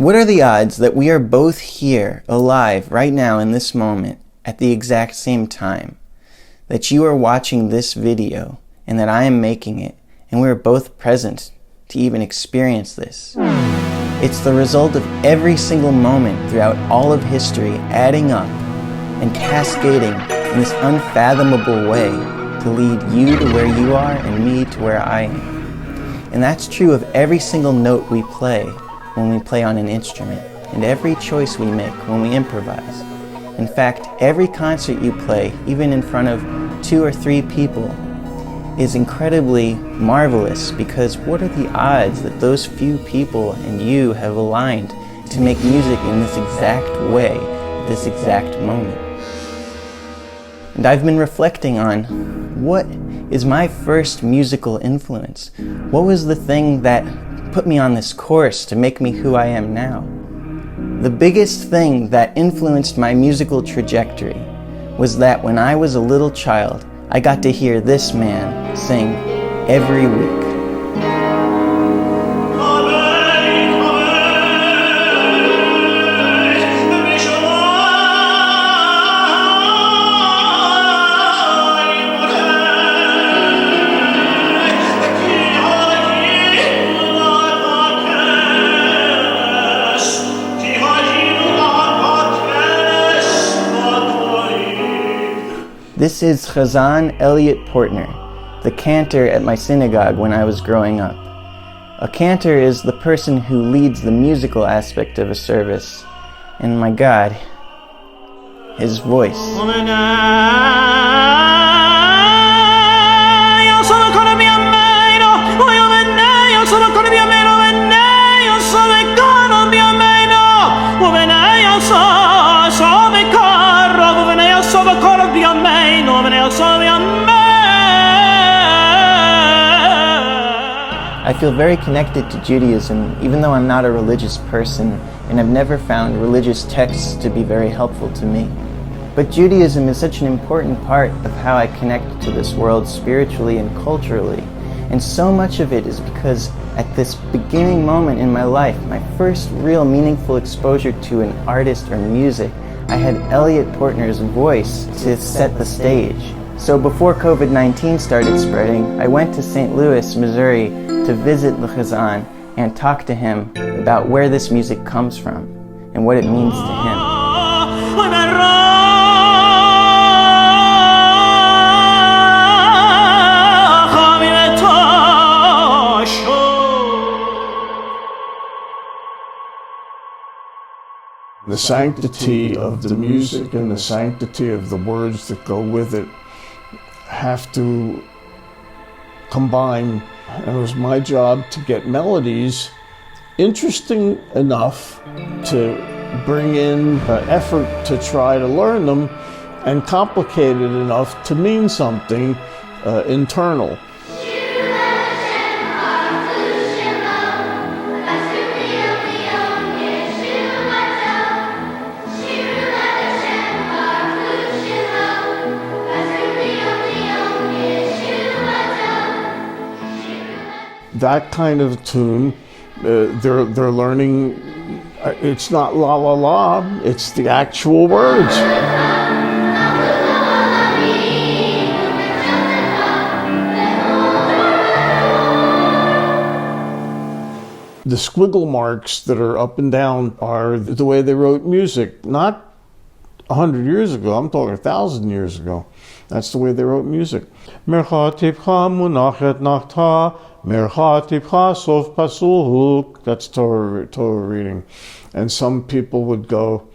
What are the odds that we are both here, alive, right now in this moment, at the exact same time? That you are watching this video, and that I am making it, and we are both present to even experience this. It's the result of every single moment throughout all of history adding up and cascading in this unfathomable way to lead you to where you are and me to where I am. And that's true of every single note we play when we play on an instrument, and every choice we make when we improvise. In fact, every concert you play, even in front of 2 or 3 people, is incredibly marvelous, because what are the odds that those few people and you have aligned to make music in this exact way, at this exact moment? And I've been reflecting on what is my first musical influence? What was the thing that put me on this course to make me who I am now? The biggest thing that influenced my musical trajectory was that when I was a little child, I got to hear this man sing every week. This is Hazzan Elliot Portner, the cantor at my synagogue when I was growing up. A cantor is the person who leads the musical aspect of a service, and my God, his voice. I feel very connected to Judaism, even though I'm not a religious person, and I've never found religious texts to be very helpful to me. But Judaism is such an important part of how I connect to this world spiritually and culturally. And so much of it is because at this beginning moment in my life, my first real meaningful exposure to an artist or music, I had Elliot Portner's voice to set the stage. So before COVID-19 started spreading, I went to St. Louis, Missouri to visit the Hazzan and talk to him about where this music comes from and what it means to him. The sanctity of the music and the sanctity of the words that go with it have to combine. And it was my job to get melodies interesting enough to bring in effort to try to learn them, and complicated enough to mean something internal. That kind of tune, they're learning, it's not la la la, it's the actual words. The squiggle marks that are up and down are the way they wrote music, not 100 years ago, I'm talking 1,000 years ago. That's the way they wrote music. Sof pasuk. That's Torah reading. And some people would go,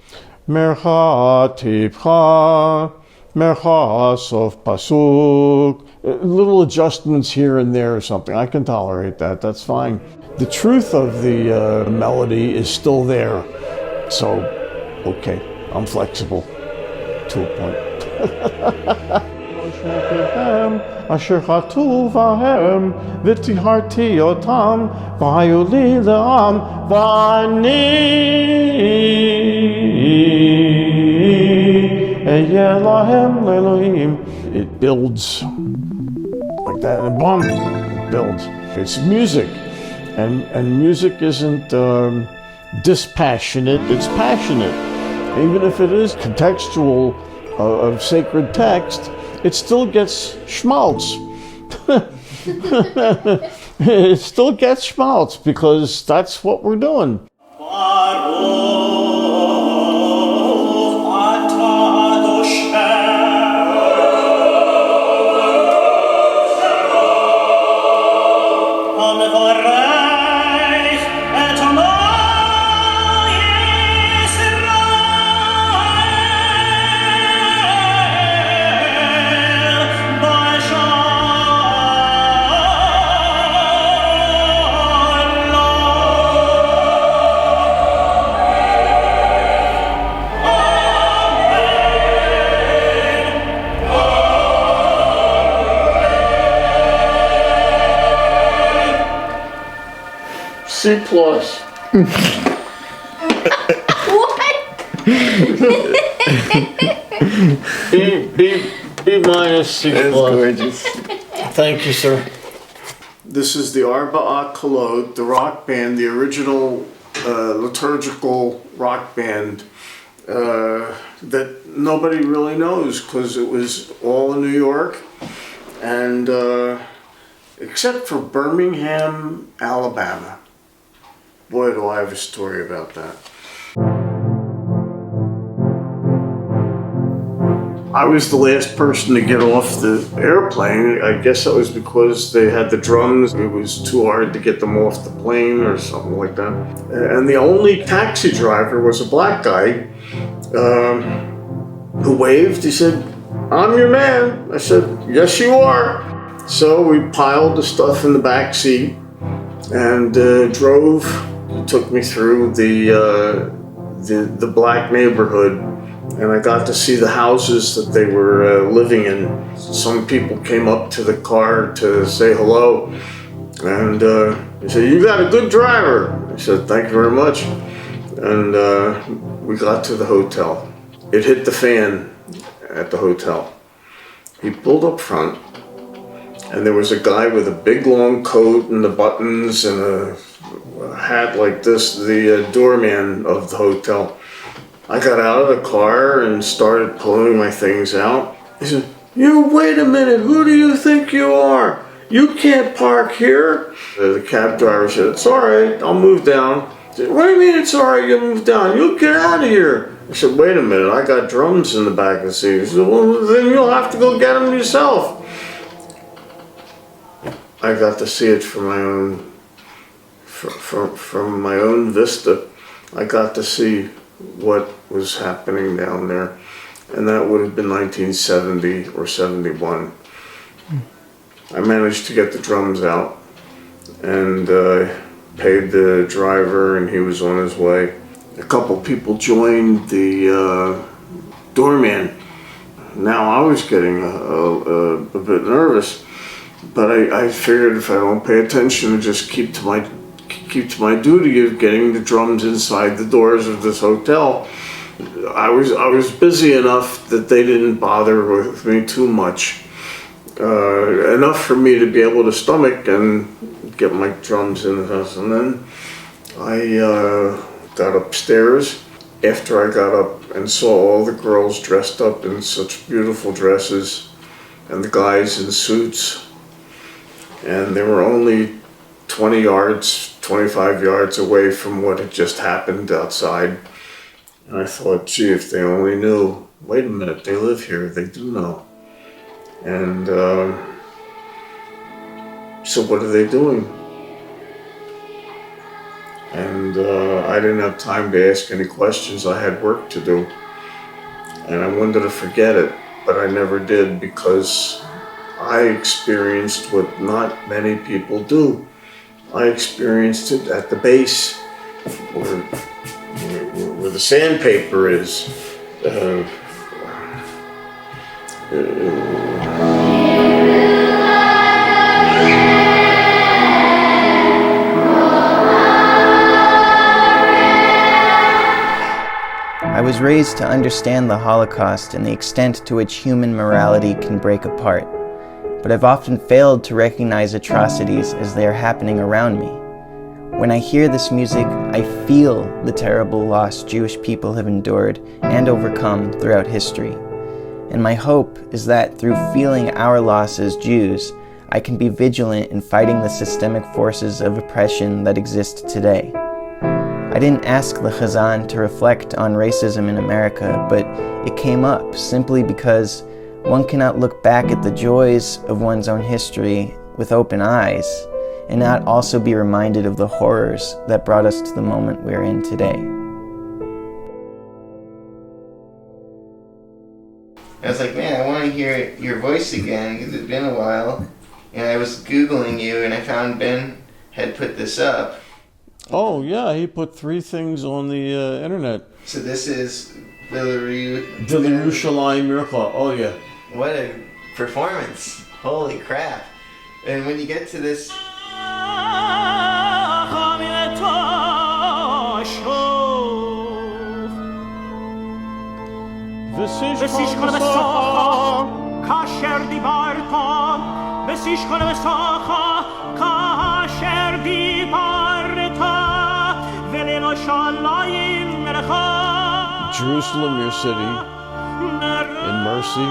Mercha tipcha, Mercha sof pasuk. Little adjustments here and there or something. I can tolerate that, that's fine. The truth of the melody is still there. So, okay, I'm flexible to a point. Asher chatu vahem v'tiharti otam v'hayu li le'am v'ani eyeh lahem le'elohim. It builds like that, and boom, it builds. It's music, and music isn't dispassionate, it's passionate. Even if it is contextual of sacred text, it still gets schmaltz. It still gets schmaltz because that's what we're doing. C+. What? B minus, C+. That's gorgeous. Thank you, sir. This is the Arbaah Kohlot, the rock band, the original liturgical rock band that nobody really knows because it was all in New York, and except for Birmingham, Alabama. Boy, do I have a story about that. I was the last person to get off the airplane. I guess that was because they had the drums. It was too hard to get them off the plane or something like that. And the only taxi driver was a black guy who waved. He said, "I'm your man." I said, "Yes, you are." So we piled the stuff in the back seat and drove. He took me through the black neighborhood, and I got to see the houses that they were living in. Some people came up to the car to say hello, and he said, "You got a good driver." I said, "Thank you very much." And we got to the hotel. It hit the fan at the hotel. He pulled up front, and there was a guy with a big long coat and the buttons and a hat like this, the doorman of the hotel. I got out of the car and started pulling my things out. He said, "You wait a minute, who do you think you are? You can't park here." The cab driver said, "It's all right, I'll move down." I said, "What do you mean it's all right, you move down? You get out of here." I said, "Wait a minute, I got drums in the back of the seat." He said, "Well, then you'll have to go get them yourself." I got to see it from my own vista. I got to see what was happening down there, and that would have been 1970 or 71. I managed to get the drums out and paid the driver, and he was on his way. A couple people joined the doorman. Now I was getting a bit nervous, but I figured if I don't pay attention and just keep to my duty of getting the drums inside the doors of this hotel, I was busy enough that they didn't bother with me too much. Enough for me to be able to stomach and get my drums in the house. And then I got upstairs. After I got up and saw all the girls dressed up in such beautiful dresses and the guys in suits, and they were only 20 yards, 25 yards away from what had just happened outside. And I thought, gee, if they only knew. Wait a minute, they live here, they do know. And so what are they doing? And I didn't have time to ask any questions. I had work to do. And I wanted to forget it, but I never did, because I experienced what not many people do. I experienced it at the base, where the sandpaper is. I was raised to understand the Holocaust and the extent to which human morality can break apart, but I've often failed to recognize atrocities as they are happening around me, When I hear this music, I feel the terrible loss Jewish people have endured and overcome throughout history. And my hope is that through feeling our loss as Jews, I can be vigilant in fighting the systemic forces of oppression that exist today. I didn't ask the Hazzan to reflect on racism in America, but it came up simply because one cannot look back at the joys of one's own history with open eyes and not also be reminded of the horrors that brought us to the moment we're in today. I was like, man, I want to hear your voice again because it's been a while. And I was Googling you and I found Ben had put this up. Oh, yeah, he put 3 things on the internet. So this is Yerushalayim Mircha. Oh, yeah. What a performance. Holy crap. And when you get to this... Jerusalem, your city, in mercy.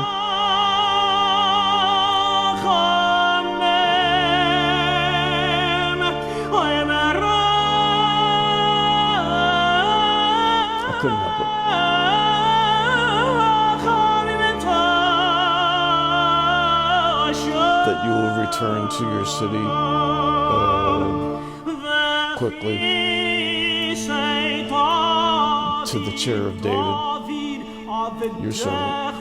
I couldn't help it. That you will return to your city quickly, to the chair of David, your servant,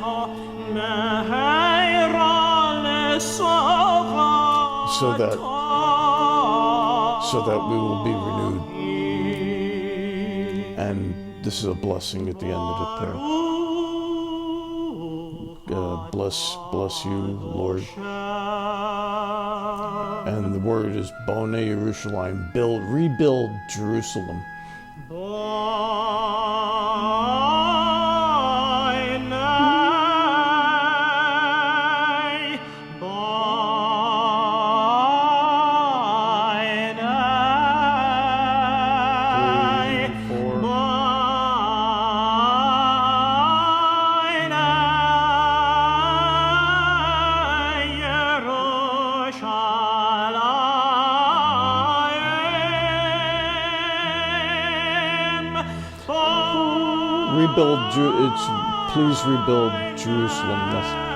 so that we will be renewed. And this is a blessing at the end of the prayer. Bless you, Lord. And the word is Bonei Yerushalayim, rebuild Jerusalem. Please rebuild Jerusalem.